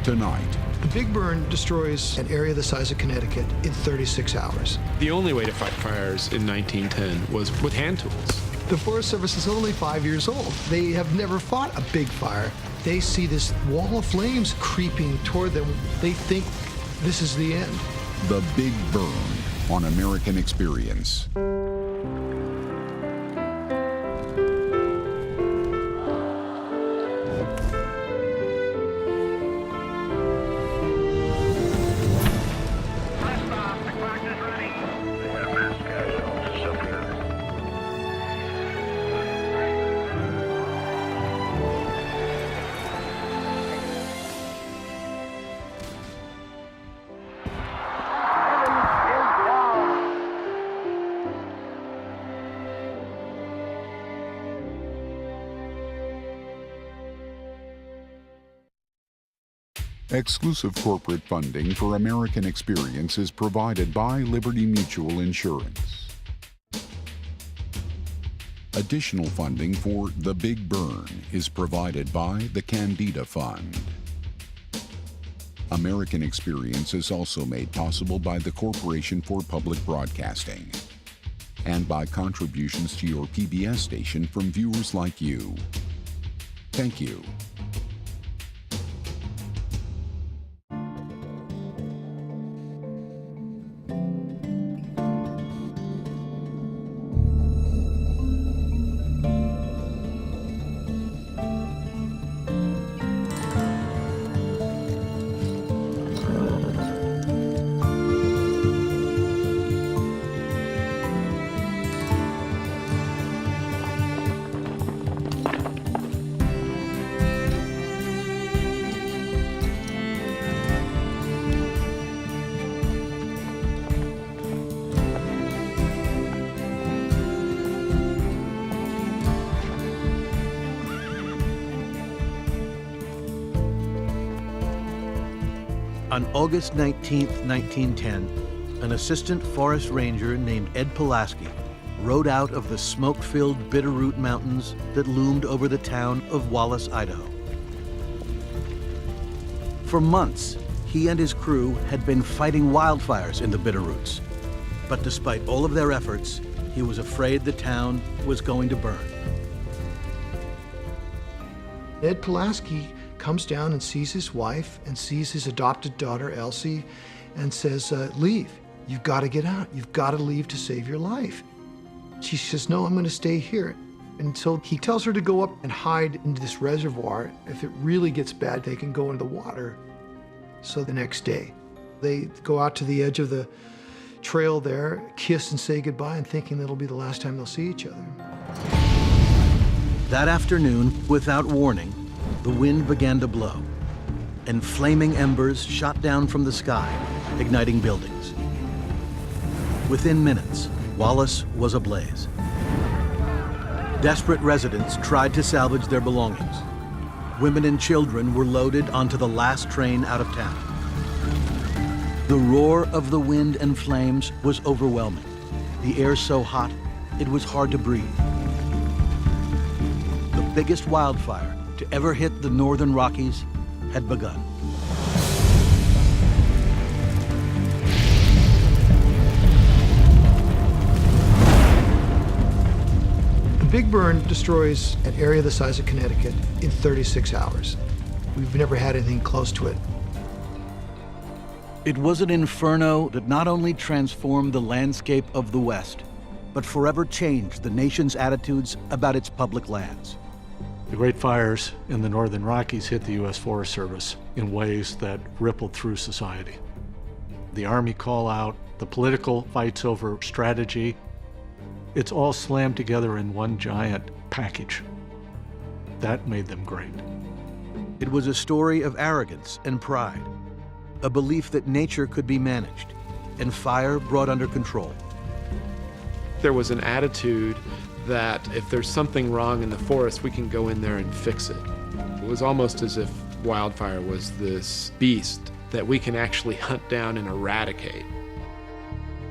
tonight. The Big Burn destroys an area the size of Connecticut in 36 hours. The only way to fight fires in 1910 was with hand tools. The Forest Service is only 5 years old. They have never fought a big fire. They see this wall of flames creeping toward them. They think this is the end. The Big Burn on American Experience. Exclusive corporate funding for American Experience is provided by Liberty Mutual Insurance. Additional funding for The Big Burn is provided by the Candida Fund. American Experience is also made possible by the Corporation for Public Broadcasting and by contributions to your PBS station from viewers like you. Thank you. On August 19, 1910, an assistant forest ranger named Ed Pulaski rode out of the smoke-filled Bitterroot Mountains that loomed over the town of Wallace, Idaho. For months, he and his crew had been fighting wildfires in the Bitterroots. But despite all of their efforts, he was afraid the town was going to burn. Ed Pulaski comes down and sees his wife and sees his adopted daughter, Elsie, and says, leave. You've got to get out. You've got to leave to save your life. She says, no, I'm going to stay here. And so he tells her to go up and hide into this reservoir. If it really gets bad, they can go into the water. So the next day, they go out to the edge of the trail there, kiss and say goodbye, and thinking that'll be the last time they'll see each other. That afternoon, without warning, the wind began to blow, and flaming embers shot down from the sky, igniting buildings. Within minutes, Wallace was ablaze. Desperate residents tried to salvage their belongings. Women and children were loaded onto the last train out of town. The roar of the wind and flames was overwhelming. The air so hot, it was hard to breathe. The biggest wildfire to ever hit the northern Rockies had begun. The Big Burn destroys an area the size of Connecticut in 36 hours. We've never had anything close to it. It was an inferno that not only transformed the landscape of the West, but forever changed the nation's attitudes about its public lands. The Great Fires in the Northern Rockies hit the U.S. Forest Service in ways that rippled through society. The Army call out, the political fights over strategy, it's all slammed together in one giant package. That made them great. It was a story of arrogance and pride, a belief that nature could be managed and fire brought under control. There was an attitude that if there's something wrong in the forest, we can go in there and fix it. It was almost as if wildfire was this beast that we can actually hunt down and eradicate.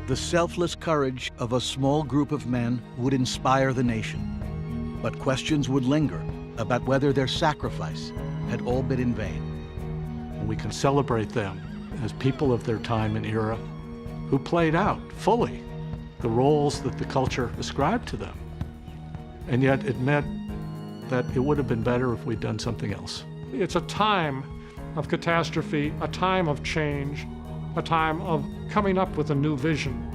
The selfless courage of a small group of men would inspire the nation, but questions would linger about whether their sacrifice had all been in vain. We can celebrate them as people of their time and era who played out fully the roles that the culture ascribed to them, and yet admit that it would have been better if we'd done something else. It's a time of catastrophe, a time of change, a time of coming up with a new vision.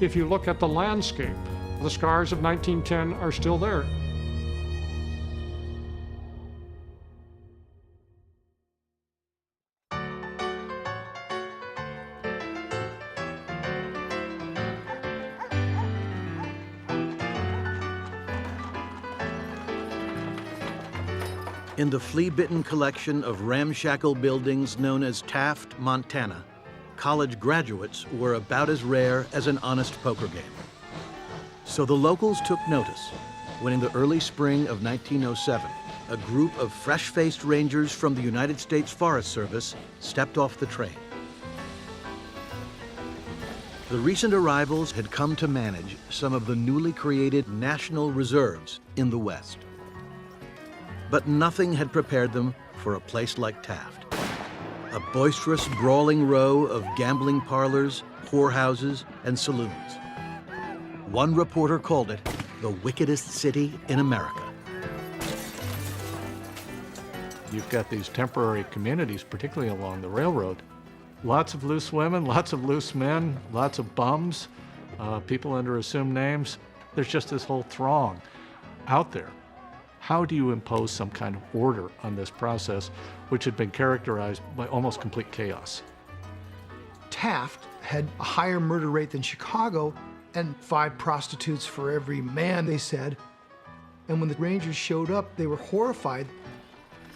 If you look at the landscape, the scars of 1910 are still there. In the flea-bitten collection of ramshackle buildings known as Taft, Montana, college graduates were about as rare as an honest poker game. So the locals took notice when in the early spring of 1907, a group of fresh-faced rangers from the United States Forest Service stepped off the train. The recent arrivals had come to manage some of the newly created national reserves in the West. But nothing had prepared them for a place like Taft. A boisterous, brawling row of gambling parlors, whorehouses, and saloons. One reporter called it the wickedest city in America. You've got these temporary communities, particularly along the railroad. Lots of loose women, lots of loose men, lots of bums, people under assumed names. There's just this whole throng out there. How do you impose some kind of order on this process, which had been characterized by almost complete chaos? Taft had a higher murder rate than Chicago, and 5 prostitutes for every man, they said. And when the Rangers showed up, they were horrified.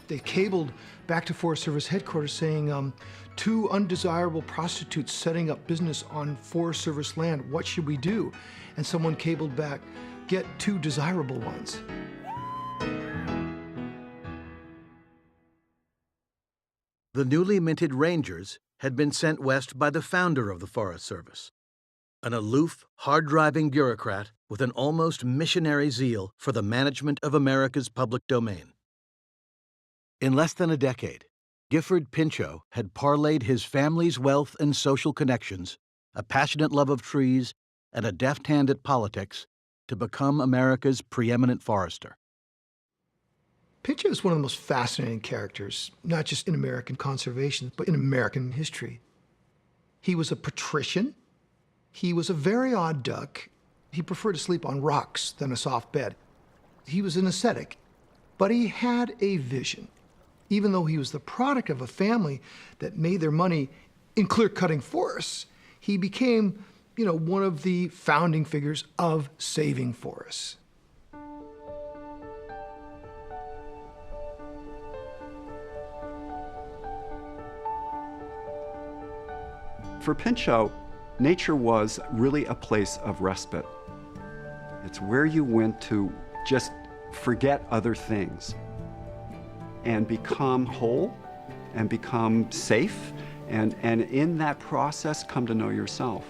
They cabled back to Forest Service headquarters saying, 2 undesirable prostitutes setting up business on Forest Service land. What should we do? And someone cabled back, get 2 desirable ones. The newly minted Rangers had been sent west by the founder of the Forest Service, an aloof, hard-driving bureaucrat with an almost missionary zeal for the management of America's public domain. In less than a decade, Gifford Pinchot had parlayed his family's wealth and social connections, a passionate love of trees, and a deft hand at politics to become America's preeminent forester. Pinchot is one of the most fascinating characters, not just in American conservation, but in American history. He was a patrician. He was a very odd duck. He preferred to sleep on rocks than a soft bed. He was an ascetic, but he had a vision. Even though he was the product of a family that made their money in clear-cutting forests, he became, one of the founding figures of saving forests. For Pinchot, nature was really a place of respite. It's where you went to just forget other things and become whole and become safe, and in that process come to know yourself.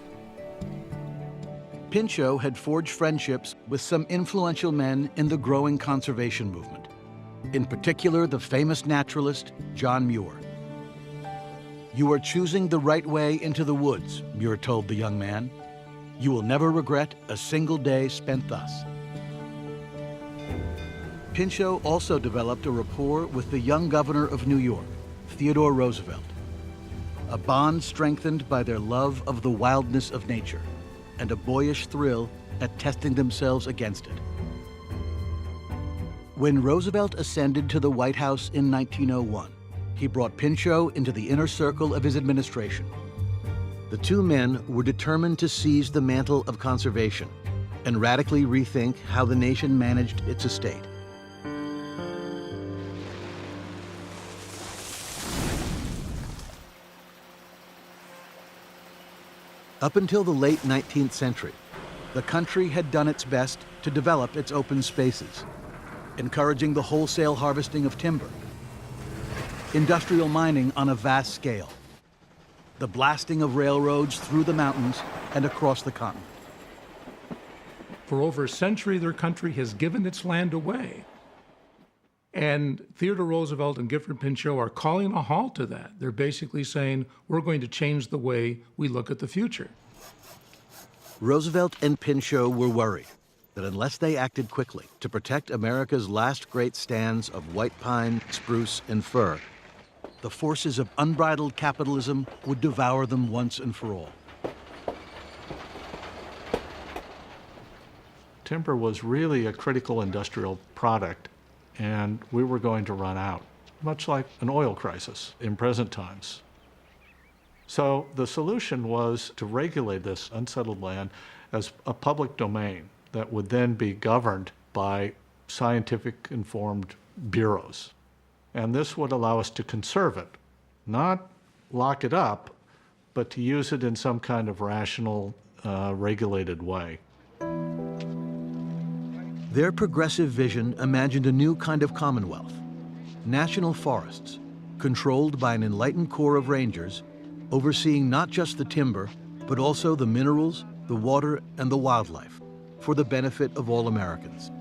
Pinchot had forged friendships with some influential men in the growing conservation movement, in particular the famous naturalist John Muir. "You are choosing the right way into the woods," Muir told the young man. "You will never regret a single day spent thus." Pinchot also developed a rapport with the young governor of New York, Theodore Roosevelt, a bond strengthened by their love of the wildness of nature and a boyish thrill at testing themselves against it. When Roosevelt ascended to the White House in 1901, he brought Pinchot into the inner circle of his administration. The 2 men were determined to seize the mantle of conservation and radically rethink how the nation managed its estate. Up until the late 19th century, the country had done its best to develop its open spaces, encouraging the wholesale harvesting of timber, industrial mining on a vast scale, the blasting of railroads through the mountains and across the continent. For over a century, their country has given its land away. And Theodore Roosevelt and Gifford Pinchot are calling a halt to that. They're basically saying, we're going to change the way we look at the future. Roosevelt and Pinchot were worried that unless they acted quickly to protect America's last great stands of white pine, spruce, and fir, the forces of unbridled capitalism would devour them once and for all. Timber was really a critical industrial product, and we were going to run out, much like an oil crisis in present times. So the solution was to regulate this unsettled land as a public domain that would then be governed by scientific-informed bureaus. And this would allow us to conserve it, not lock it up, but to use it in some kind of rational, regulated way. Their progressive vision imagined a new kind of commonwealth, national forests, controlled by an enlightened corps of rangers, overseeing not just the timber, but also the minerals, the water, and the wildlife, for the benefit of all Americans.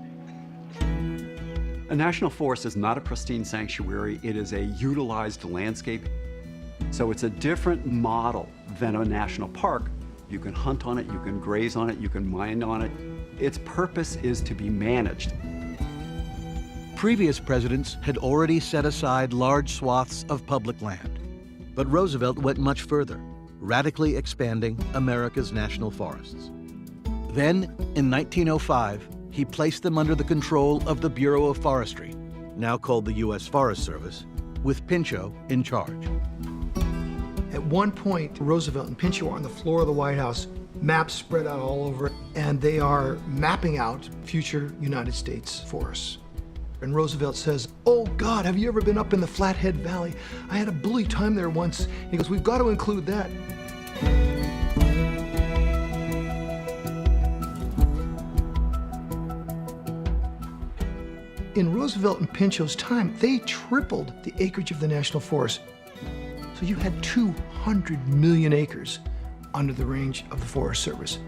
A national forest is not a pristine sanctuary, it is a utilized landscape. So it's a different model than a national park. You can hunt on it, you can graze on it, you can mine on it. Its purpose is to be managed. Previous presidents had already set aside large swaths of public land, but Roosevelt went much further, radically expanding America's national forests. Then, in 1905, he placed them under the control of the Bureau of Forestry, now called the U.S. Forest Service, with Pinchot in charge. At one point, Roosevelt and Pinchot are on the floor of the White House, maps spread out all over, and they are mapping out future United States forests. And Roosevelt says, "Oh God, have you ever been up in the Flathead Valley? I had a bully time there once." He goes, "We've got to include that." In Roosevelt and Pinchot's time, they tripled the acreage of the National Forest. So you had 200 million acres under the range of the Forest Service,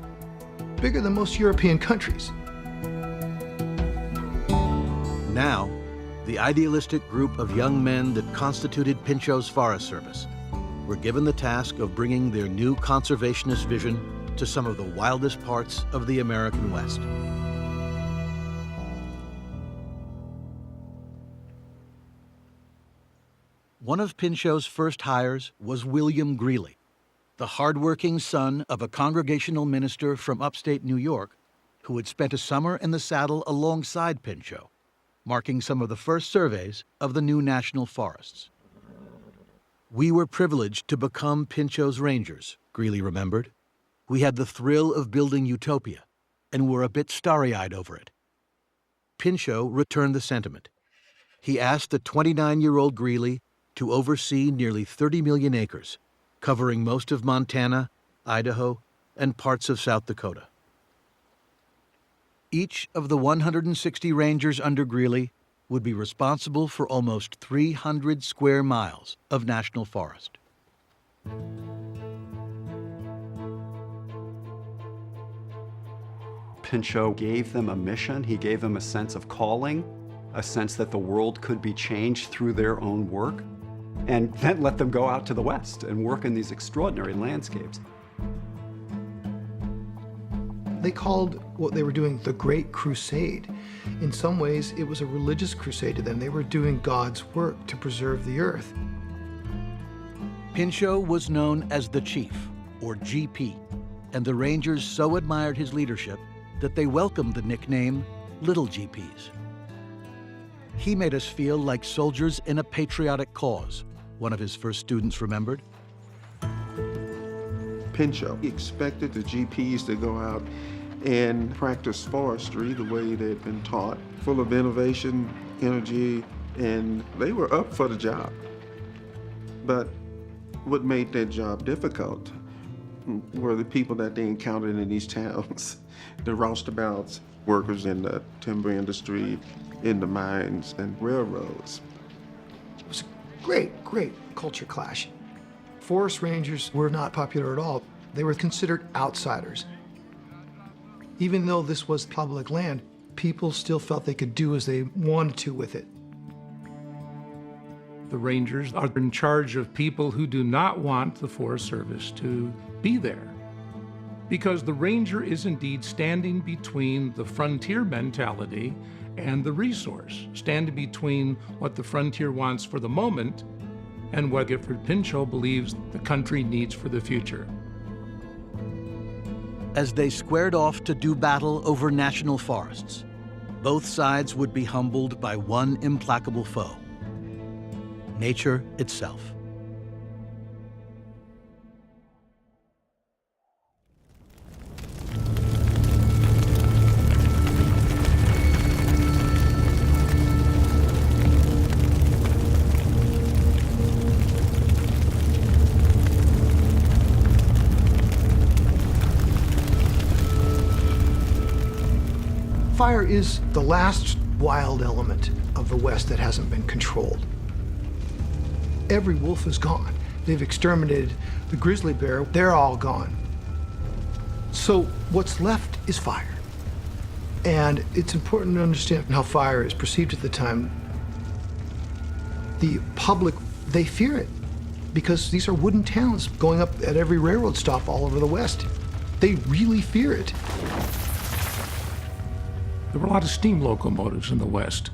bigger than most European countries. Now, the idealistic group of young men that constituted Pinchot's Forest Service were given the task of bringing their new conservationist vision to some of the wildest parts of the American West. One of Pinchot's first hires was William Greeley, the hardworking son of a Congregational minister from upstate New York who had spent a summer in the saddle alongside Pinchot, marking some of the first surveys of the new national forests. "We were privileged to become Pinchot's rangers," Greeley remembered. "We had the thrill of building utopia and were a bit starry-eyed over it." Pinchot returned the sentiment. He asked the 29-year-old Greeley to oversee nearly 30 million acres, covering most of Montana, Idaho, and parts of South Dakota. Each of the 160 rangers under Greeley would be responsible for almost 300 square miles of national forest. Pinchot gave them a mission, he gave them a sense of calling, a sense that the world could be changed through their own work, and then let them go out to the West and work in these extraordinary landscapes. They called what they were doing the Great Crusade. In some ways, it was a religious crusade to them. They were doing God's work to preserve the earth. Pinchot was known as the Chief, or GP, and the Rangers so admired his leadership that they welcomed the nickname Little GPs. He made us feel like soldiers in a patriotic cause, one of his first students remembered. Pinchot expected the GPs to go out and practice forestry the way they'd been taught, full of innovation, energy, and they were up for the job. But what made that job difficult were the people that they encountered in these towns, the roustabouts, workers in the timber industry, in the mines and railroads. It was a great culture clash. Forest rangers were not popular at all. They were considered outsiders. Even though this was public land, people still felt they could do as they wanted to with it. The rangers are in charge of people who do not want the Forest Service to be there. Because the ranger is indeed standing between the frontier mentality and the resource, standing between what the frontier wants for the moment and what Gifford Pinchot believes the country needs for the future. As they squared off to do battle over national forests, both sides would be humbled by one implacable foe: nature itself. Fire is the last wild element of the West that hasn't been controlled. Every wolf is gone. They've exterminated the grizzly bear. They're all gone. So what's left is fire. And it's important to understand how fire is perceived at the time. The public, they fear it because these are wooden towns going up at every railroad stop all over the West. They really fear it. There were a lot of steam locomotives in the West,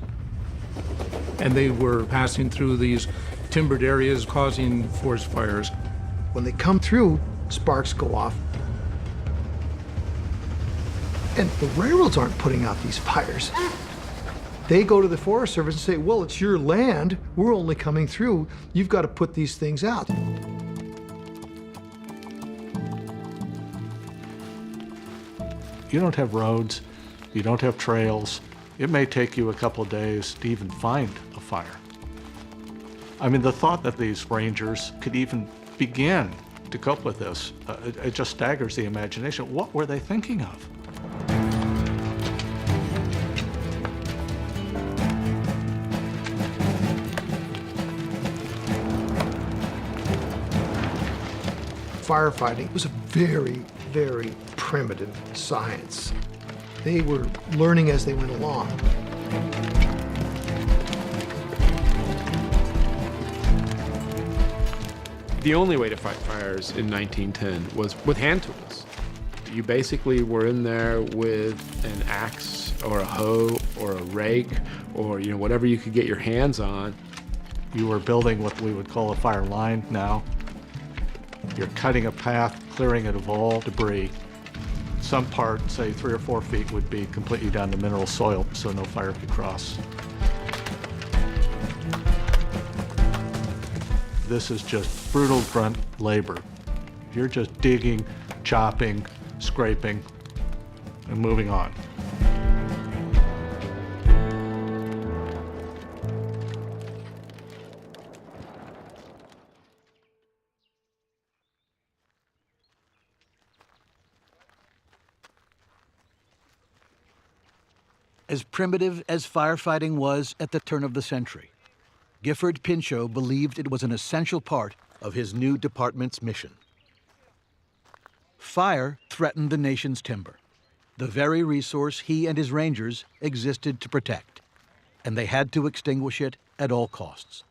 and they were passing through these timbered areas, causing forest fires. When they come through, sparks go off. And the railroads aren't putting out these fires. They go to the Forest Service and say, well, it's your land. We're only coming through. You've got to put these things out. You don't have roads. You don't have trails. It may take you a couple of days to even find a fire. I mean, the thought that these rangers could even begin to cope with this, it just staggers the imagination. What were they thinking of? Firefighting was a very, very primitive science. They were learning as they went along. The only way to fight fires in 1910 was with hand tools. You basically were in there with an axe or a hoe or a rake or whatever you could get your hands on. You were building what we would call a fire line now. You're cutting a path, clearing it of all debris. Some part, say 3 or 4 feet, would be completely down to mineral soil, so no fire could cross. This is just brutal grunt labor. You're just digging, chopping, scraping, and moving on. As primitive as firefighting was at the turn of the century, Gifford Pinchot believed it was an essential part of his new department's mission. Fire threatened the nation's timber, the very resource he and his rangers existed to protect, and they had to extinguish it at all costs.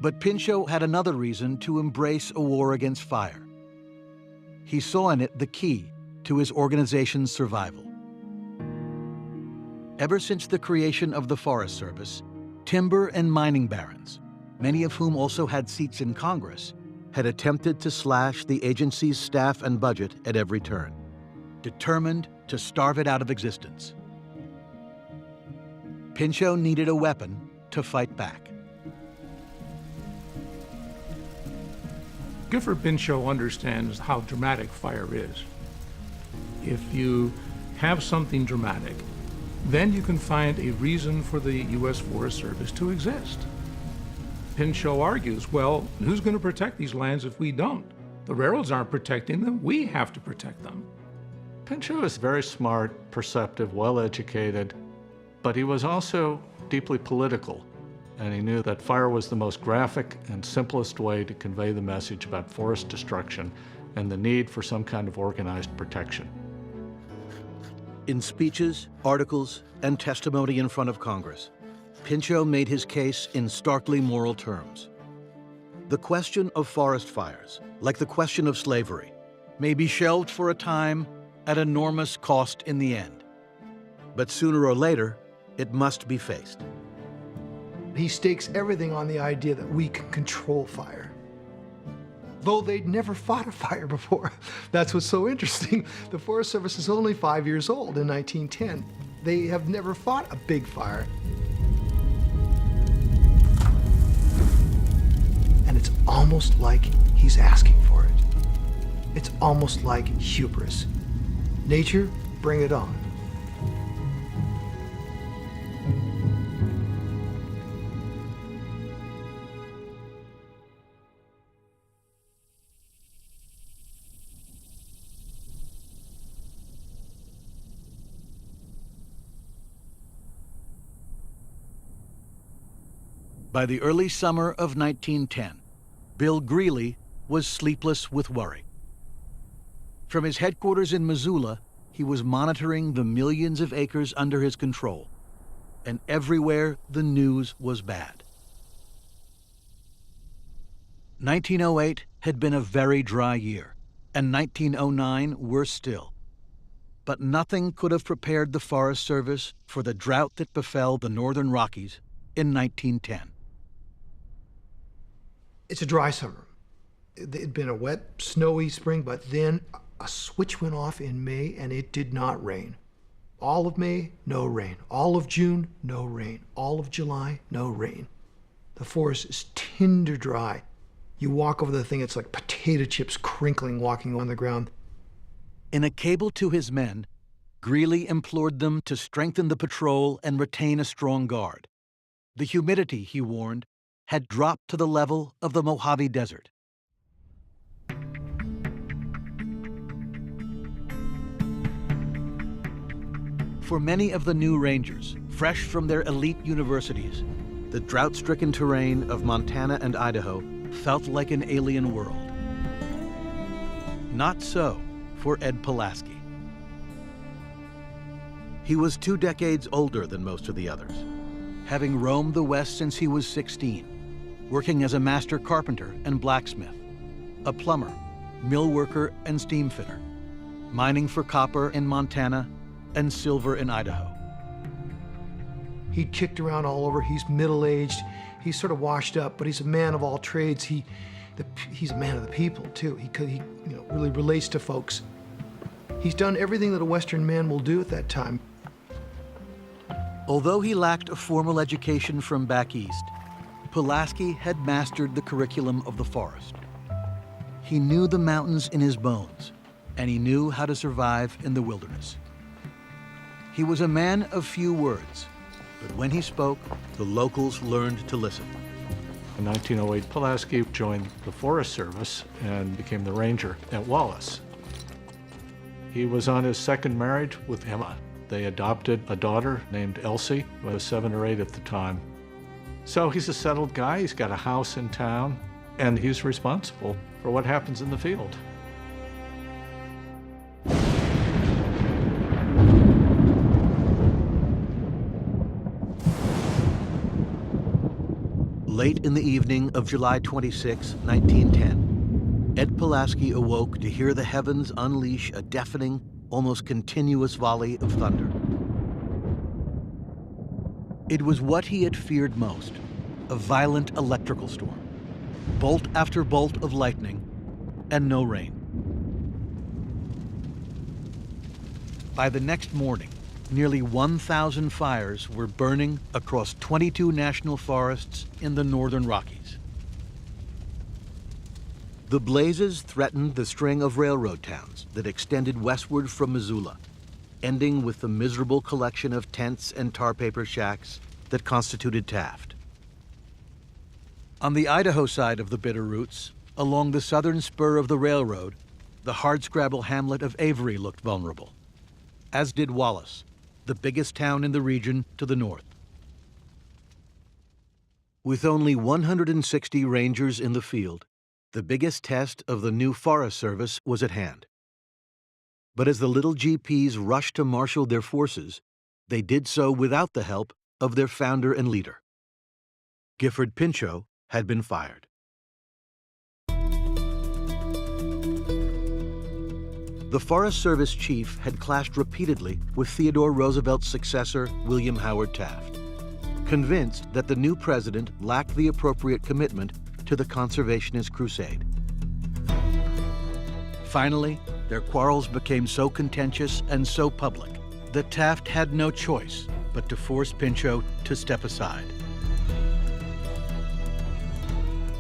But Pinchot had another reason to embrace a war against fire. He saw in it the key to his organization's survival. Ever since the creation of the Forest Service, timber and mining barons, many of whom also had seats in Congress, had attempted to slash the agency's staff and budget at every turn, determined to starve it out of existence. Pinchot needed a weapon to fight back. Gifford Pinchot understands how dramatic fire is. If you have something dramatic, then you can find a reason for the U.S. Forest Service to exist. Pinchot argues, well, who's going to protect these lands if we don't? The railroads aren't protecting them. We have to protect them. Pinchot was very smart, perceptive, well-educated, but he was also deeply political. And he knew that fire was the most graphic and simplest way to convey the message about forest destruction and the need for some kind of organized protection. In speeches, articles, and testimony in front of Congress, Pinchot made his case in starkly moral terms. The question of forest fires, like the question of slavery, may be shelved for a time at enormous cost in the end. But sooner or later, it must be faced. He stakes everything on the idea that we can control fire. Though they'd never fought a fire before. That's what's so interesting. The Forest Service is only 5 years old in 1910. They have never fought a big fire. And it's almost like he's asking for it. It's almost like hubris. Nature, bring it on. By the early summer of 1910, Bill Greeley was sleepless with worry. From his headquarters in Missoula, he was monitoring the millions of acres under his control, and everywhere the news was bad. 1908 had been a very dry year, and 1909 worse still. But nothing could have prepared the Forest Service for the drought that befell the Northern Rockies in 1910. It's a dry summer. It'd been a wet, snowy spring, but then a switch went off in May and it did not rain. All of May, no rain. All of June, no rain. All of July, no rain. The forest is tinder dry. You walk over the thing, it's like potato chips crinkling walking on the ground. In a cable to his men, Greeley implored them to strengthen the patrol and retain a strong guard. The humidity, he warned, had dropped to the level of the Mojave Desert. For many of the new Rangers, fresh from their elite universities, the drought-stricken terrain of Montana and Idaho felt like an alien world. Not so for Ed Pulaski. He was 2 decades older than most of the others, having roamed the West since he was 16, working as a master carpenter and blacksmith, a plumber, mill worker, and steam fitter, mining for copper in Montana and silver in Idaho. He kicked around all over. He's middle-aged. He's sort of washed up, but he's a man of all trades. He's a man of the people, too. He really relates to folks. He's done everything that a Western man will do at that time. Although he lacked a formal education from back east, Pulaski had mastered the curriculum of the forest. He knew the mountains in his bones, and he knew how to survive in the wilderness. He was a man of few words, but when he spoke, the locals learned to listen. In 1908, Pulaski joined the Forest Service and became the ranger at Wallace. He was on his second marriage with Emma. They adopted a daughter named Elsie, who was 7 or 8 at the time. So he's a settled guy, he's got a house in town, and he's responsible for what happens in the field. Late in the evening of July 26, 1910, Ed Pulaski awoke to hear the heavens unleash a deafening, almost continuous volley of thunder. It was what he had feared most, a violent electrical storm, bolt after bolt of lightning, and no rain. By the next morning, nearly 1,000 fires were burning across 22 national forests in the Northern Rockies. The blazes threatened the string of railroad towns that extended westward from Missoula, ending with the miserable collection of tents and tar paper shacks that constituted Taft. On the Idaho side of the Bitterroots, along the southern spur of the railroad, the hardscrabble hamlet of Avery looked vulnerable, as did Wallace, the biggest town in the region to the north. With only 160 rangers in the field, the biggest test of the new Forest Service was at hand. But as the little GPs rushed to marshal their forces, they did so without the help of their founder and leader. Gifford Pinchot had been fired. The Forest Service chief had clashed repeatedly with Theodore Roosevelt's successor, William Howard Taft, convinced that the new president lacked the appropriate commitment to the conservationist crusade. Finally, their quarrels became so contentious and so public that Taft had no choice but to force Pinchot to step aside.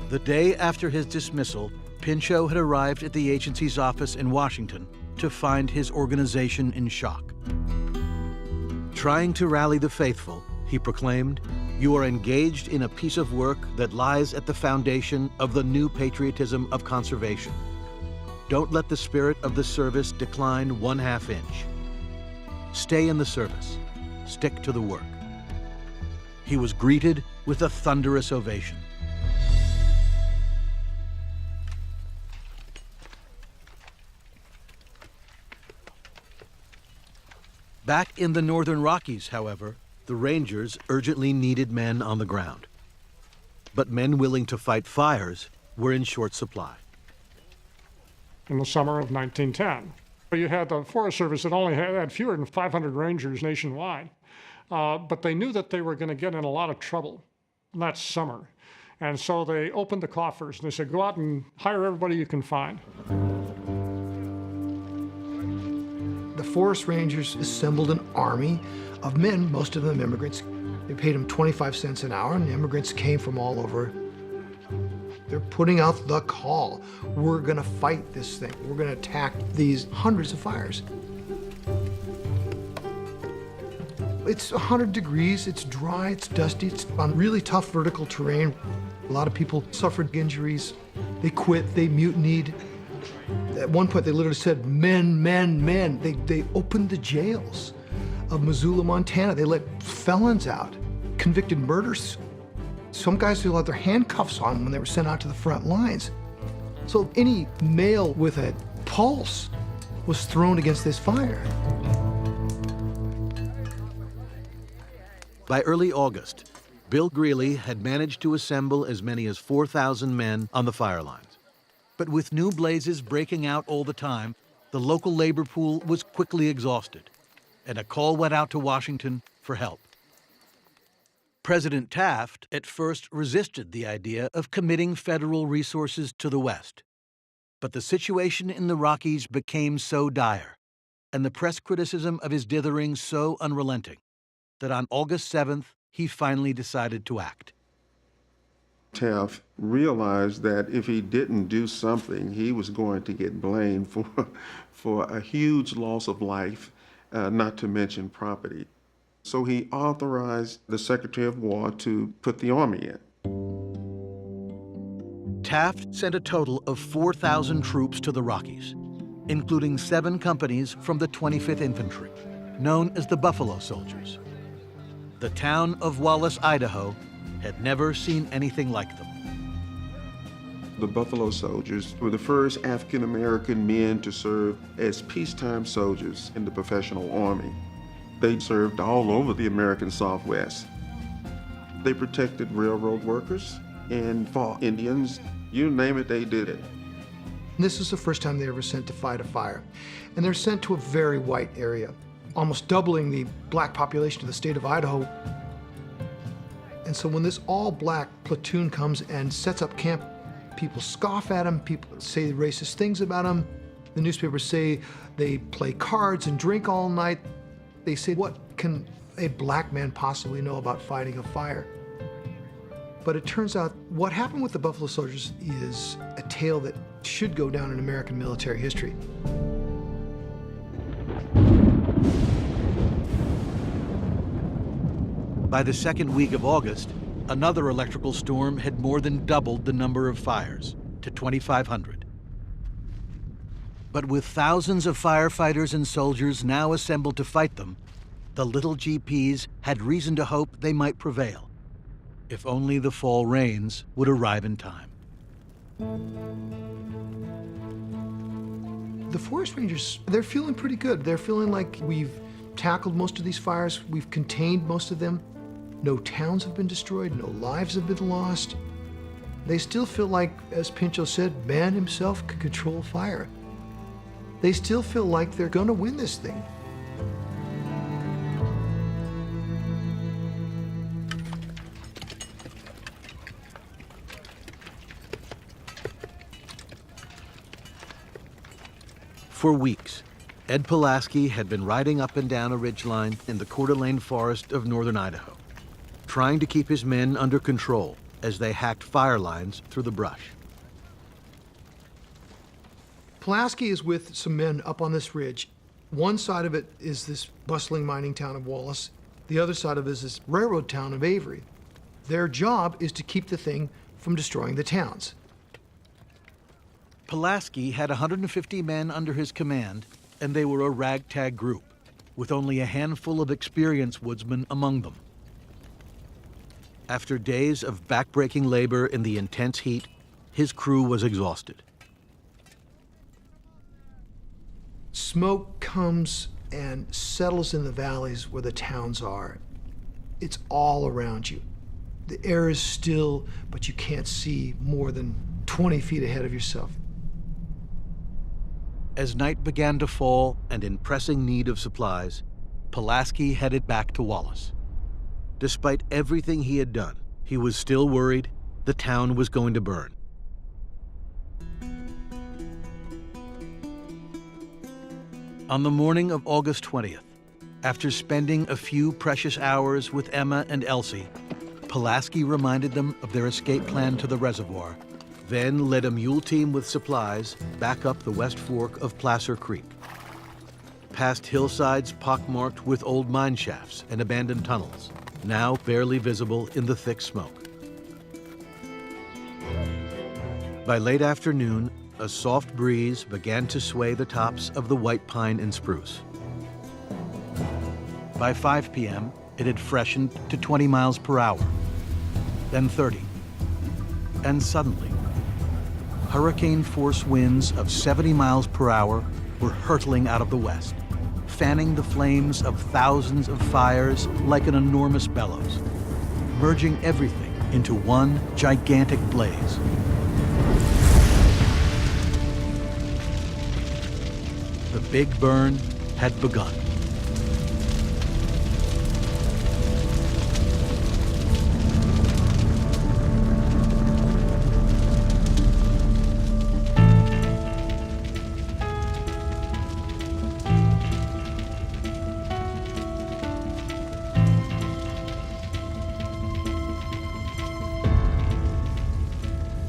The day after his dismissal, Pinchot had arrived at the agency's office in Washington to find his organization in shock. Trying to rally the faithful, he proclaimed, "You are engaged in a piece of work that lies at the foundation of the new patriotism of conservation. Don't let the spirit of the service decline 1/2 inch. Stay in the service. Stick to the work." He was greeted with a thunderous ovation. Back in the Northern Rockies, however, the Rangers urgently needed men on the ground. But men willing to fight fires were in short supply. In the summer of 1910, you had the Forest Service that only had fewer than 500 rangers nationwide. But they knew that they were going to get in a lot of trouble that summer. And so they opened the coffers and they said, go out and hire everybody you can find. The Forest Rangers assembled an army of men, most of them immigrants. They paid them 25 cents an hour, and the immigrants came from all over. They're putting out the call. We're gonna fight this thing. We're gonna attack these hundreds of fires. It's 100 degrees, it's dry, it's dusty, it's on really tough vertical terrain. A lot of people suffered injuries. They quit, they mutinied. At one point, they literally said, men, men, men. They opened the jails of Missoula, Montana. They let felons out, convicted murderers. Some guys still had their handcuffs on when they were sent out to the front lines. So any male with a pulse was thrown against this fire. By early August, Bill Greeley had managed to assemble as many as 4,000 men on the fire lines. But with new blazes breaking out all the time, the local labor pool was quickly exhausted, and a call went out to Washington for help. President Taft at first resisted the idea of committing federal resources to the West. But the situation in the Rockies became so dire, and the press criticism of his dithering so unrelenting, that on August 7th, he finally decided to act. Taft realized that if he didn't do something, he was going to get blamed for a huge loss of life, not to mention property. So he authorized the Secretary of War to put the Army in. Taft sent a total of 4,000 troops to the Rockies, including 7 companies from the 25th Infantry, known as the Buffalo Soldiers. The town of Wallace, Idaho, had never seen anything like them. The Buffalo Soldiers were the first African-American men to serve as peacetime soldiers in the professional army. They served all over the American Southwest. They protected railroad workers and fought Indians. You name it, they did it. This is the first time they were sent to fight a fire. And they're sent to a very white area, almost doubling the black population of the state of Idaho. And so when this all-black platoon comes and sets up camp, people scoff at them, people say racist things about them. The newspapers say they play cards and drink all night. They say, what can a black man possibly know about fighting a fire? But it turns out what happened with the Buffalo Soldiers is a tale that should go down in American military history. By the second week of August, another electrical storm had more than doubled the number of fires to 2,500. But with thousands of firefighters and soldiers now assembled to fight them, the little GPs had reason to hope they might prevail, if only the fall rains would arrive in time. The forest rangers, they're feeling pretty good. They're feeling like we've tackled most of these fires, we've contained most of them. No towns have been destroyed, no lives have been lost. They still feel like, as Pinchot said, man himself can control fire. They still feel like they're gonna win this thing. For weeks, Ed Pulaski had been riding up and down a ridgeline in the Coeur d'Alene forest of northern Idaho, trying to keep his men under control as they hacked fire lines through the brush. Pulaski is with some men up on this ridge. One side of it is this bustling mining town of Wallace. The other side of it is this railroad town of Avery. Their job is to keep the thing from destroying the towns. Pulaski had 150 men under his command, and they were a ragtag group, with only a handful of experienced woodsmen among them. After days of backbreaking labor in the intense heat, his crew was exhausted. Smoke comes and settles in the valleys where the towns are. It's all around you. The air is still, but you can't see more than 20 feet ahead of yourself. As night began to fall and in pressing need of supplies, Pulaski headed back to Wallace. Despite everything he had done, he was still worried the town was going to burn. On the morning of August 20th, after spending a few precious hours with Emma and Elsie, Pulaski reminded them of their escape plan to the reservoir, then led a mule team with supplies back up the west fork of Placer Creek, past hillsides pockmarked with old mine shafts and abandoned tunnels, now barely visible in the thick smoke. By late afternoon, a soft breeze began to sway the tops of the white pine and spruce. By 5 p.m., it had freshened to 20 miles per hour, then 30. And suddenly, hurricane-force winds of 70 miles per hour were hurtling out of the west, fanning the flames of thousands of fires like an enormous bellows, merging everything into one gigantic blaze. The big burn had begun.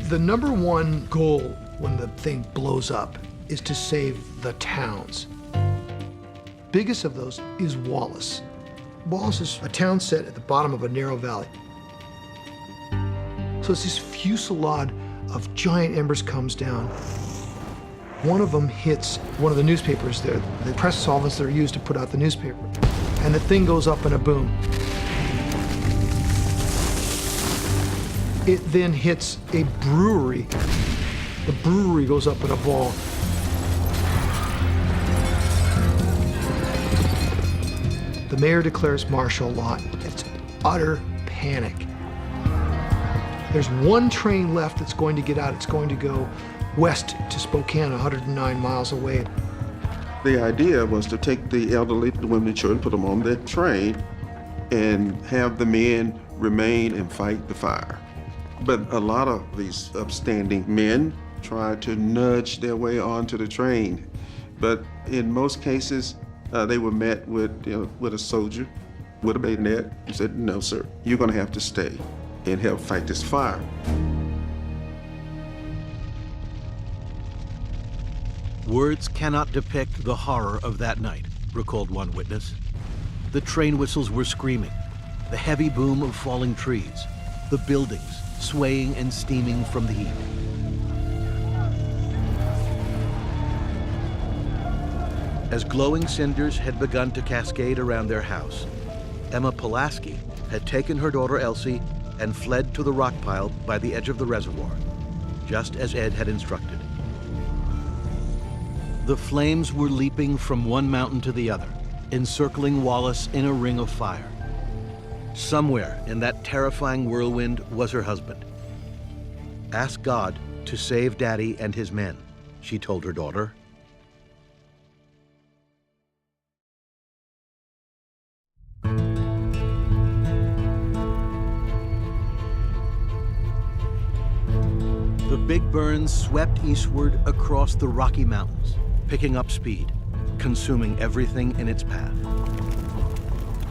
The number one goal when the thing blows up is to save the towns. Biggest of those is Wallace. Wallace is a town set at the bottom of a narrow valley. So it's this fusillade of giant embers comes down. One of them hits one of the newspapers there, the press solvents that are used to put out the newspaper. And the thing goes up in a boom. It then hits a brewery. The brewery goes up in a ball. The mayor declares martial law. It's utter panic. There's one train left that's going to get out. It's going to go west to Spokane, 109 miles away. The idea was to take the elderly, the women and children, put them on that train, and have the men remain and fight the fire. But a lot of these upstanding men tried to nudge their way onto the train. But in most cases, they were met with a soldier with a bayonet who said, "No, sir, you're gonna have to stay and help fight this fire." Words cannot depict the horror of that night, recalled one witness. The train whistles were screaming, the heavy boom of falling trees, the buildings swaying and steaming from the heat. As glowing cinders had begun to cascade around their house, Emma Pulaski had taken her daughter Elsie and fled to the rock pile by the edge of the reservoir, just as Ed had instructed. The flames were leaping from one mountain to the other, encircling Wallace in a ring of fire. Somewhere in that terrifying whirlwind was her husband. "Ask God to save Daddy and his men," she told her daughter. The big burn swept eastward across the Rocky Mountains, picking up speed, consuming everything in its path.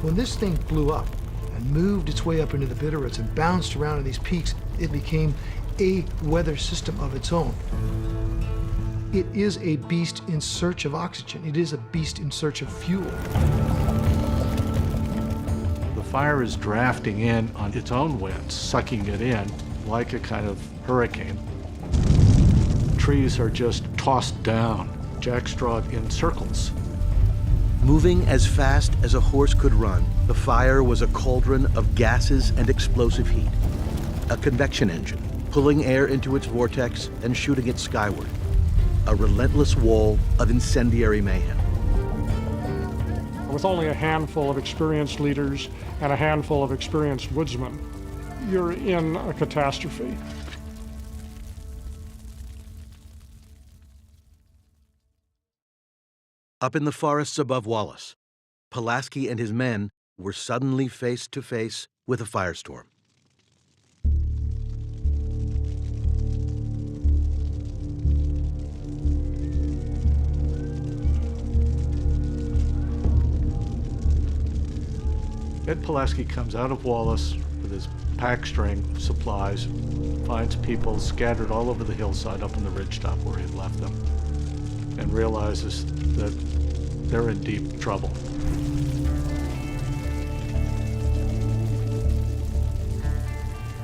When this thing blew up and moved its way up into the Bitterroots and bounced around in these peaks, it became a weather system of its own. It is a beast in search of oxygen. It is a beast in search of fuel. The fire is drafting in on its own winds, sucking it in like a kind of hurricane. Trees are just tossed down, jackstrawed in circles. Moving as fast as a horse could run, the fire was a cauldron of gases and explosive heat. A convection engine, pulling air into its vortex and shooting it skyward. A relentless wall of incendiary mayhem. With only a handful of experienced leaders and a handful of experienced woodsmen, you're in a catastrophe. Up in the forests above Wallace, Pulaski and his men were suddenly face to face with a firestorm. Ed Pulaski comes out of Wallace with his pack string of supplies, finds people scattered all over the hillside up on the ridgetop where he had left them, and realizes that they're in deep trouble.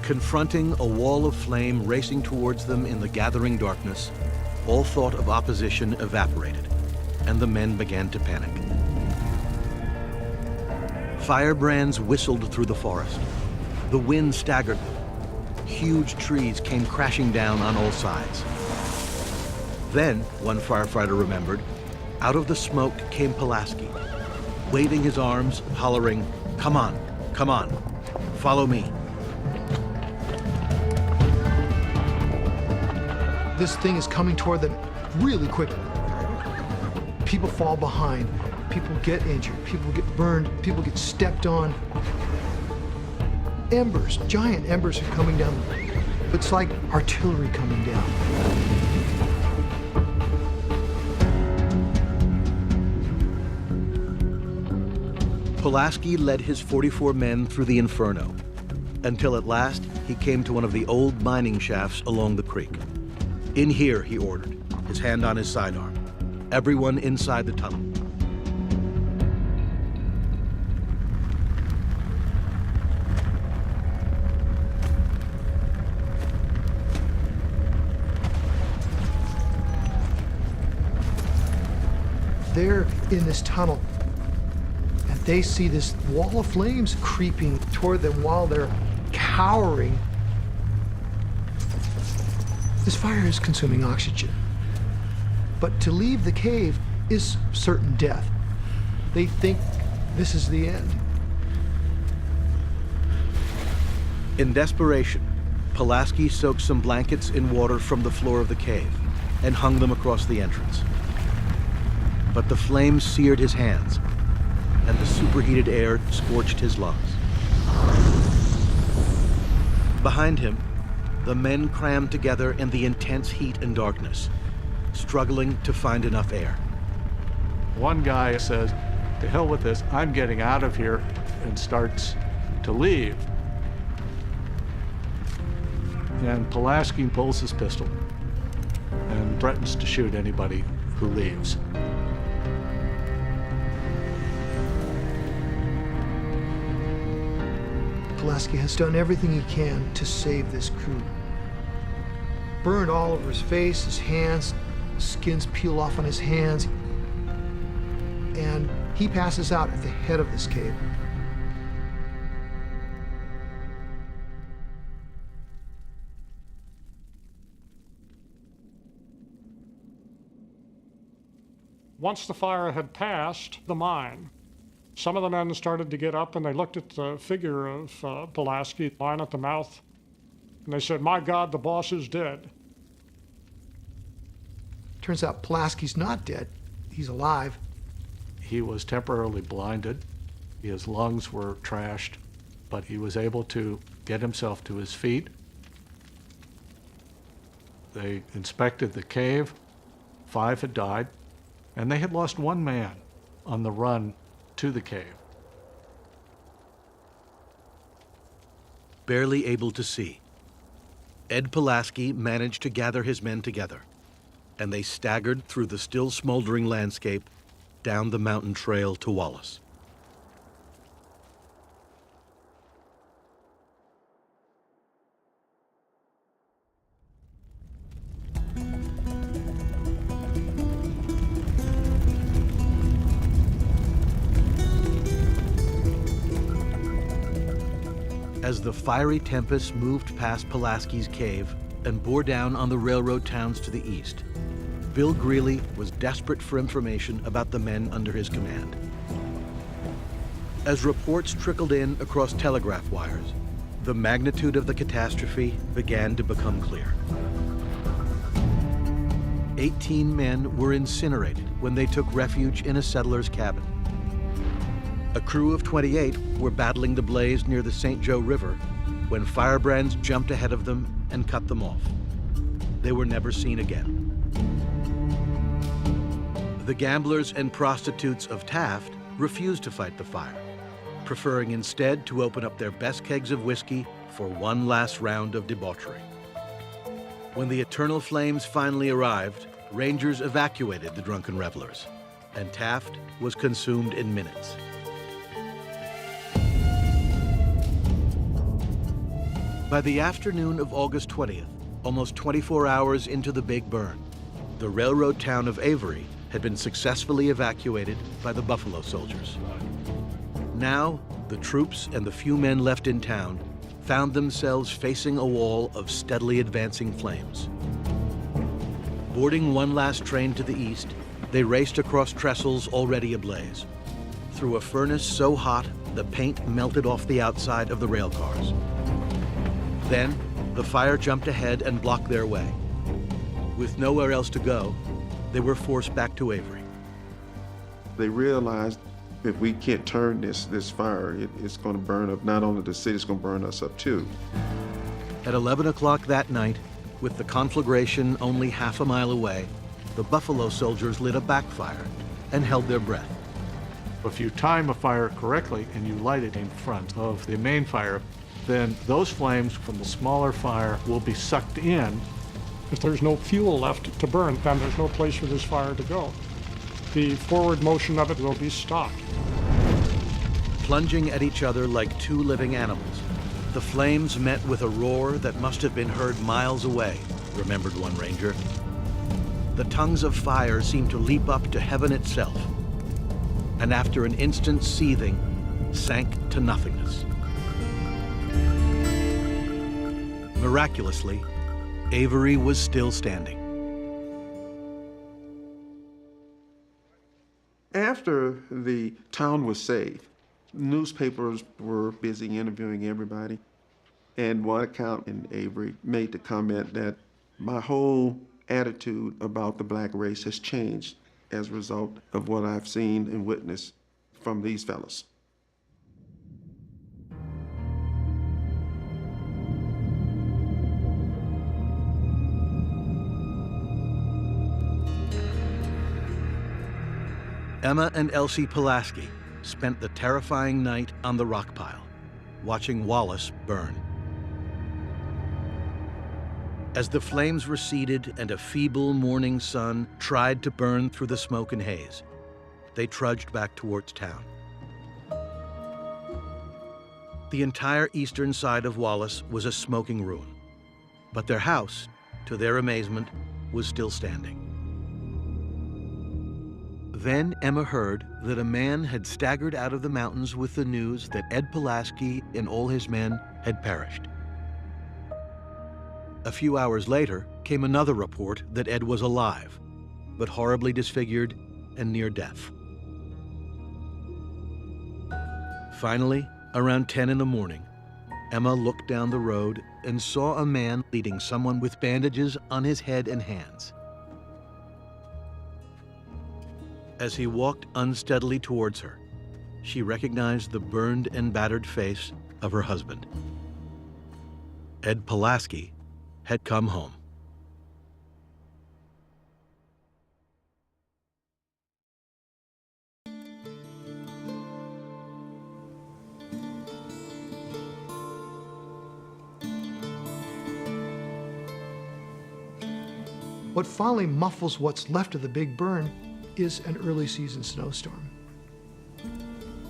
Confronting a wall of flame racing towards them in the gathering darkness, all thought of opposition evaporated, and the men began to panic. Firebrands whistled through the forest. The wind staggered them. Huge trees came crashing down on all sides. Then, one firefighter remembered, out of the smoke came Pulaski, waving his arms, hollering, come on, follow me." This thing is coming toward them really quickly. People fall behind, people get injured, people get burned, people get stepped on. Embers, giant embers are coming down. It's like artillery coming down. Pulaski led his 44 men through the inferno, until at last he came to one of the old mining shafts along the creek. "In here," he ordered, his hand on his sidearm. "Everyone inside the tunnel." They're in this tunnel, and they see this wall of flames creeping toward them while they're cowering. This fire is consuming oxygen. But to leave the cave is certain death. They think this is the end. In desperation, Pulaski soaked some blankets in water from the floor of the cave and hung them across the entrance. But the flames seared his hands, and the superheated air scorched his lungs. Behind him, the men crammed together in the intense heat and darkness, struggling to find enough air. One guy says, "To hell with this, I'm getting out of here," and starts to leave. And Pulaski pulls his pistol and threatens to shoot anybody who leaves. Pulaski has done everything he can to save this crew. Burned all over his face, his hands, skins peel off on his hands, and he passes out at the head of this cave. Once the fire had passed the mine, some of the men started to get up and they looked at the figure of Pulaski lying at the mouth, and they said, "My God, the boss is dead." Turns out Pulaski's not dead. He's alive. He was temporarily blinded. His lungs were trashed, but he was able to get himself to his feet. They inspected the cave. 5 had died, and they had lost 1 man on the run to the cave. Barely able to see, Ed Pulaski managed to gather his men together, and they staggered through the still smoldering landscape down the mountain trail to Wallace. As the fiery tempest moved past Pulaski's cave and bore down on the railroad towns to the east, Bill Greeley was desperate for information about the men under his command. As reports trickled in across telegraph wires, the magnitude of the catastrophe began to become clear. 18 men were incinerated when they took refuge in a settler's cabin. A crew of 28 were battling the blaze near the St. Joe River when firebrands jumped ahead of them and cut them off. They were never seen again. The gamblers and prostitutes of Taft refused to fight the fire, preferring instead to open up their best kegs of whiskey for one last round of debauchery. When the eternal flames finally arrived, Rangers evacuated the drunken revelers, and Taft was consumed in minutes. By the afternoon of August 20th, almost 24 hours into the Big Burn, the railroad town of Avery had been successfully evacuated by the Buffalo Soldiers. Now, the troops and the few men left in town found themselves facing a wall of steadily advancing flames. Boarding one last train to the east, they raced across trestles already ablaze, through a furnace so hot the paint melted off the outside of the rail cars. Then, the fire jumped ahead and blocked their way. With nowhere else to go, they were forced back to Avery. They realized if we can't turn this fire, it's going to burn up not only the city, it's going to burn us up too. At 11 o'clock that night, with the conflagration only half a mile away, the Buffalo Soldiers lit a backfire and held their breath. If you time a fire correctly and you light it in front of the main fire, then those flames from the smaller fire will be sucked in. If there's no fuel left to burn, then there's no place for this fire to go. The forward motion of it will be stopped. Plunging at each other like two living animals, the flames met with a roar that must have been heard miles away, remembered one ranger. The tongues of fire seemed to leap up to heaven itself, and after an instant's seething, sank to nothingness. Miraculously, Avery was still standing. After the town was saved, newspapers were busy interviewing everybody. And one account in Avery made the comment that my whole attitude about the black race has changed as a result of what I've seen and witnessed from these fellas. Emma and Elsie Pulaski spent the terrifying night on the rock pile, watching Wallace burn. As the flames receded and a feeble morning sun tried to burn through the smoke and haze, they trudged back towards town. The entire eastern side of Wallace was a smoking ruin, but their house, to their amazement, was still standing. Then Emma heard that a man had staggered out of the mountains with the news that Ed Pulaski and all his men had perished. A few hours later came another report that Ed was alive, but horribly disfigured and near death. Finally, around 10 in the morning, Emma looked down the road and saw a man leading someone with bandages on his head and hands. As he walked unsteadily towards her, she recognized the burned and battered face of her husband. Ed Pulaski had come home. What finally muffles what's left of the big burn is an early season snowstorm.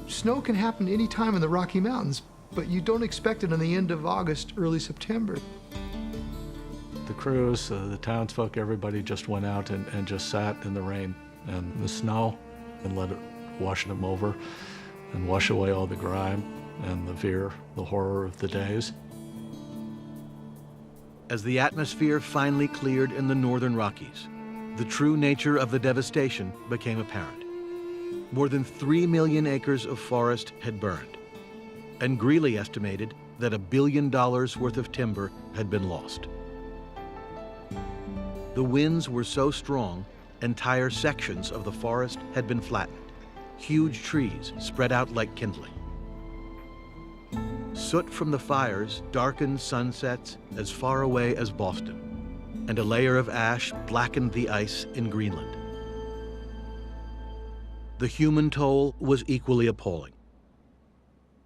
Snow can happen any time in the Rocky Mountains, but you don't expect it in the end of August, early September. The crews, the townsfolk, everybody just went out and just sat in the rain and the snow and let it wash them over and wash away all the grime and the fear, the horror of the days. As the atmosphere finally cleared in the northern Rockies, the true nature of the devastation became apparent. More than 3 million acres of forest had burned, and Greeley estimated that $1 billion worth of timber had been lost. The winds were so strong, entire sections of the forest had been flattened, huge trees spread out like kindling. Soot from the fires darkened sunsets as far away as Boston, and a layer of ash blackened the ice in Greenland. The human toll was equally appalling.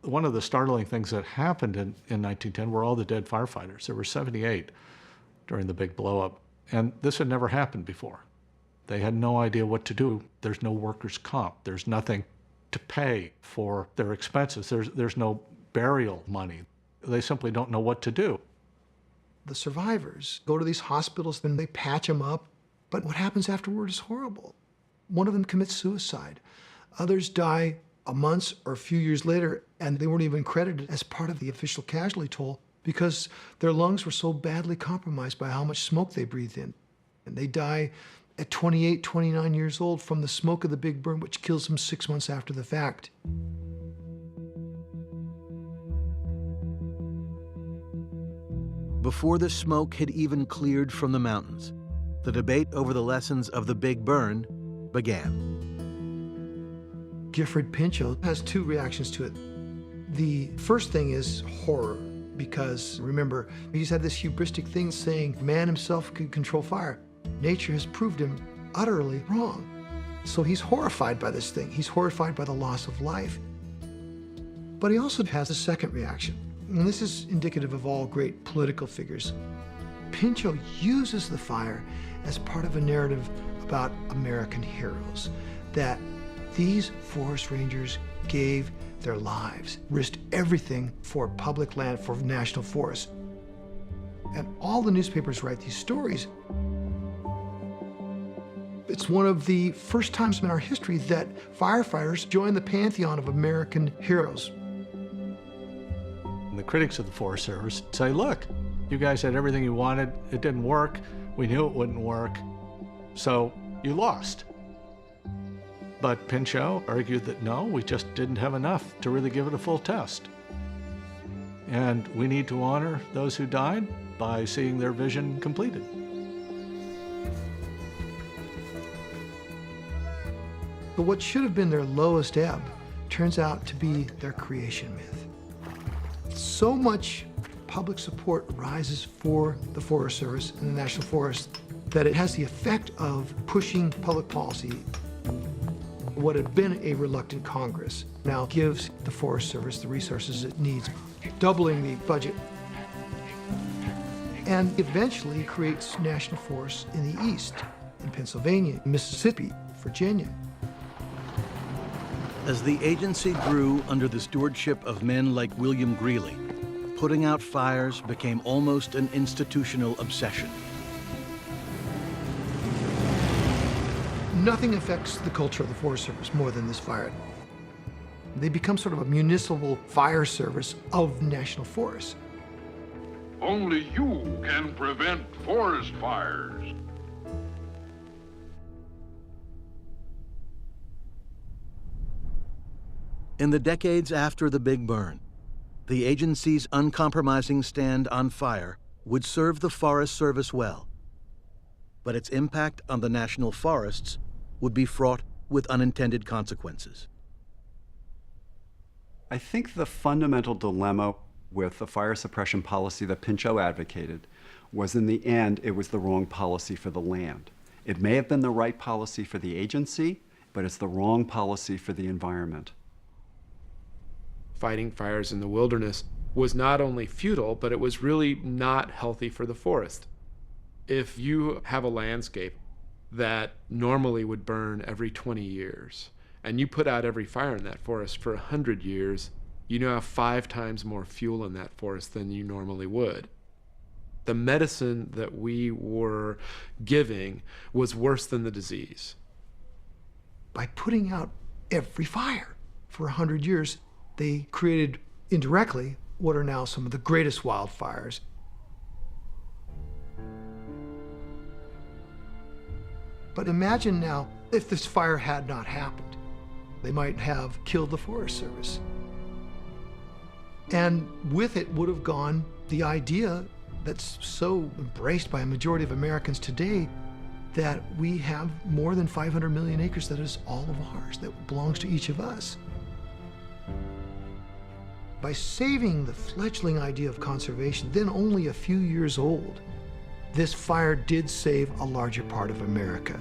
One of the startling things that happened in 1910 were all the dead firefighters. There were 78 during the big blow-up, and this had never happened before. They had no idea what to do. There's no workers' comp. There's nothing to pay for their expenses. There's no burial money. They simply don't know what to do. The survivors go to these hospitals and they patch them up, but what happens afterward is horrible. One of them commits suicide. Others die a month or a few years later, and they weren't even credited as part of the official casualty toll because their lungs were so badly compromised by how much smoke they breathed in. And they die at 28, 29 years old from the smoke of the big burn, which kills them 6 months after the fact. Before the smoke had even cleared from the mountains, the debate over the lessons of the Big Burn began. Gifford Pinchot has two reactions to it. The first thing is horror, because remember, he's had this hubristic thing saying man himself could control fire. Nature has proved him utterly wrong. So he's horrified by this thing. He's horrified by the loss of life. But he also has a second reaction, and this is indicative of all great political figures. Pinchot uses the fire as part of a narrative about American heroes, that these forest rangers gave their lives, risked everything for public land, for national forests. And all the newspapers write these stories. It's one of the first times in our history that firefighters join the pantheon of American heroes. And the critics of the Forest Service say, look, you guys had everything you wanted. It didn't work. We knew it wouldn't work. So you lost. But Pinchot argued that no, we just didn't have enough to really give it a full test. And we need to honor those who died by seeing their vision completed. But what should have been their lowest ebb turns out to be their creation myth. So much public support rises for the Forest Service and the National Forest that it has the effect of pushing public policy. What had been a reluctant Congress now gives the Forest Service the resources it needs, doubling the budget, and eventually creates national forests in the East, in Pennsylvania, Mississippi, Virginia. As the agency grew under the stewardship of men like William Greeley, putting out fires became almost an institutional obsession. Nothing affects the culture of the Forest Service more than this fire. They become sort of a municipal fire service of national forests. Only you can prevent forest fires. In the decades after the Big Burn, the agency's uncompromising stand on fire would serve the Forest Service well, but its impact on the national forests would be fraught with unintended consequences. I think the fundamental dilemma with the fire suppression policy that Pinchot advocated was, in the end, it was the wrong policy for the land. It may have been the right policy for the agency, but it's the wrong policy for the environment. Fighting fires in the wilderness was not only futile, but it was really not healthy for the forest. If you have a landscape that normally would burn every 20 years, and you put out every fire in that forest for 100 years, you now have 5 times more fuel in that forest than you normally would. The medicine that we were giving was worse than the disease. By putting out every fire for 100 years, they created indirectly what are now some of the greatest wildfires. But imagine now if this fire had not happened. They might have killed the Forest Service. And with it would have gone the idea that's so embraced by a majority of Americans today that we have more than 500 million acres that is all of ours, that belongs to each of us. By saving the fledgling idea of conservation, then only a few years old, this fire did save a larger part of America.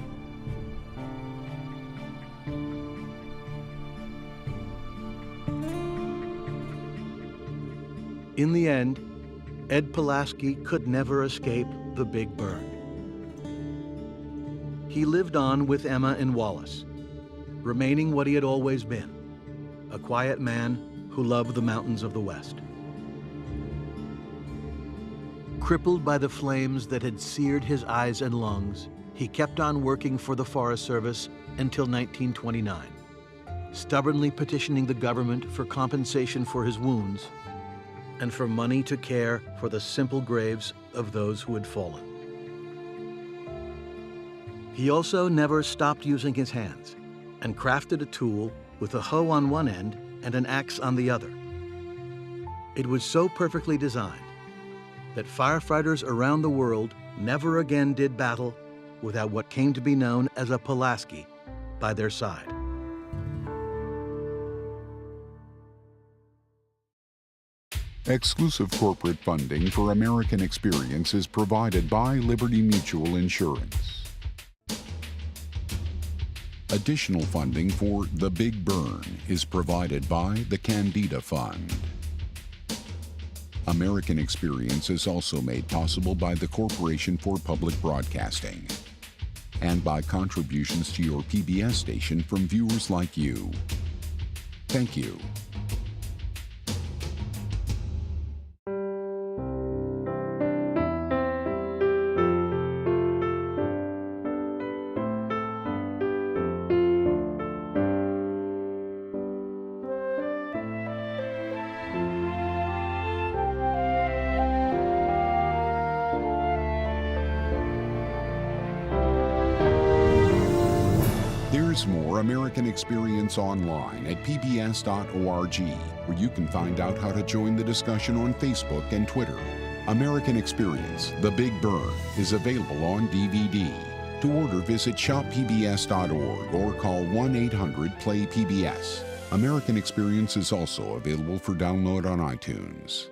In the end, Ed Pulaski could never escape the Big Burn. He lived on with Emma in Wallace, remaining what he had always been, a quiet man who loved the mountains of the West. Crippled by the flames that had seared his eyes and lungs, he kept on working for the Forest Service until 1929, stubbornly petitioning the government for compensation for his wounds and for money to care for the simple graves of those who had fallen. He also never stopped using his hands and crafted a tool with a hoe on one end and an axe on the other. It was so perfectly designed that firefighters around the world never again did battle without what came to be known as a Pulaski by their side. Exclusive corporate funding for American Experience is provided by Liberty Mutual Insurance. Additional funding for The Big Burn is provided by the Candida Fund. American Experience is also made possible by the Corporation for Public Broadcasting and by contributions to your PBS station from viewers like you. Thank you. There's more American Experience online at pbs.org, where you can find out how to join the discussion on Facebook and Twitter. American Experience, The Big Burn, is available on DVD. To order, visit shoppbs.org or call 1-800-PLAY-PBS. American Experience is also available for download on iTunes.